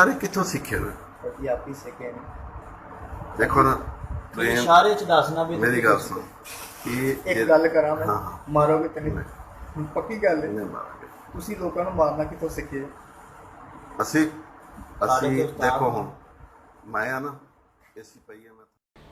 ਸਾਰੇ ਕਿੱਥੋਂ ਸਿੱਖੇ ਹੋਏ? ਪੰਜਾਬੀ ਸਿੱਖੇ ਨੇ। ਦੇਖੋ ਨਾ ਟ੍ਰੇਨ ਇਸ਼ਾਰੇ ਚ ਦੱਸਣਾ ਵੀ ਮੇਰੀ ਗੱਲ ਸੁਣ ਕਿ ਇੱਕ ਗੱਲ ਕਰਾਂ ਮੈਂ, ਹਾਂ। ਮਾਰੋਗੇ ਤੇ ਨਹੀਂ? ਹੁਣ ਪੱਕੀ ਗੱਲ ਹੈ, ਨਹੀਂ ਮਾਰਾਂਗੇ ਤੁਸੀਂ ਲੋਕਾਂ ਨੂੰ ਮਾਰਨਾ ਕਿੱਥੋਂ ਸਿੱਖੇ? ਅਸੀਂ ਸਾਡੇ ਤੇ ਉਸਤਾਦ ਦੇਖੋ ਨੇ। ਹੁਣ ਮੈਂ ਆ ਨਾ ਐਸੀ ਪਈ ਹੈ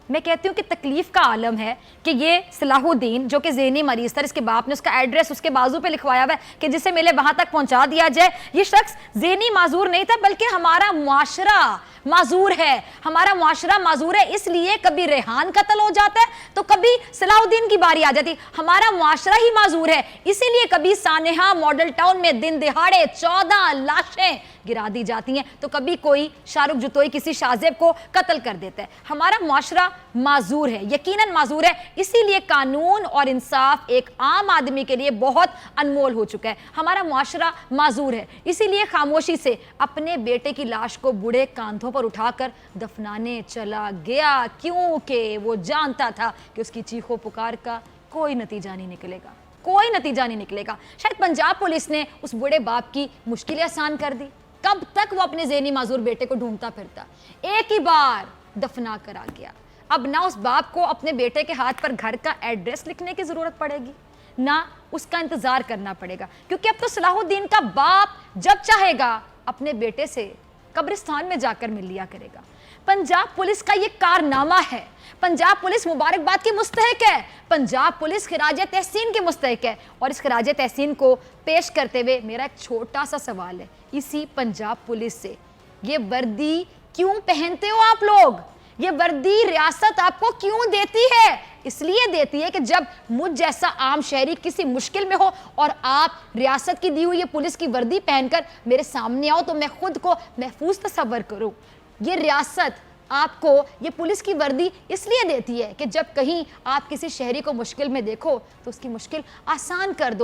मैं कहती हूँ कि तकलीफ का आलम है कि ये सलाहुद्दीन जो कि ज़हनी मरीज था, इसके बाप ने उसका एड्रेस उसके बाजू पे लिखवाया हुआ है कि जिसे मिले वहाँ तक पहुँचा दिया जाए। ये शख्स ज़हनी माजूर नहीं था बल्कि हमारा मुआशरा माजूर है, हमारा मुआशरा माजूर है। इसलिए कभी रेहान कत्ल हो जाता है तो कभी सलाहुद्दीन की बारी आ जाती। हमारा मुआशरा ही माजूर है, इसीलिए कभी सानेहा मॉडल टाउन में दिन दिहाड़े 14 लाशें गिरा दी जाती हैं तो कभी कोई शाहरुख जुतोई किसी शाहजेब को कत्ल कर देता है। हमारा मुआशरा माजूर है, यकीनन माजूर है। इसीलिए कानून और इंसाफ एक आम आदमी के लिए बहुत अनमोल हो चुका है। हमारा मुआशरा माजूर है, इसीलिए खामोशी से अपने बेटे की लाश को बूढ़े कांधों पर उठाकर दफनाने चला गया, क्योंकि वो जानता था कि उसकी चीखों पुकार का कोई नतीजा नहीं निकलेगा, कोई नतीजा नहीं निकलेगा। शायद पंजाब पुलिस ने उस बूढ़े बाप की मुश्किलें आसान कर दी। कब तक वो अपने ज़हनी माजूर बेटे को ढूंढता फिरता? एक ही बार दफना कर आ गया। अब ना उस बाप को अपने बेटे के हाथ पर घर का एड्रेस लिखने की ज़रूरत पड़ेगी, ना उसका इंतज़ार करना पड़ेगा, क्योंकि अब तो सलाहुद्दीन का बाप जब चाहेगा अपने बेटे से कब्रिस्तान में जाकर मिल लिया करेगा। पंजाब पुलिस का ये कारनामा है, पंजाब पुलिस मुबारकबाद की मुस्तहिक है, पंजाब पुलिस खिराज तहसीन की मुस्तहिक है। और इस खिराज तहसीन को पेश करते हुए मेरा एक छोटा सा सवाल है इसी पंजाब पुलिस से, ये वर्दी क्यों पहनते हो आप लोग? ये वर्दी रियासत आपको क्यों देती है? इसलिए देती है कि जब मुझ जैसा आम शहरी किसी मुश्किल में हो और आप रियासत की दी हुई ये पुलिस की वर्दी पहनकर मेरे सामने आओ तो मैं खुद को महफूज तसव्वुर करूं। ये रियासत आपको ये पुलिस की वर्दी इसलिए देती है कि जब कहीं आप किसी शहरी को मुश्किल में देखो तो उसकी मुश्किल आसान कर दो।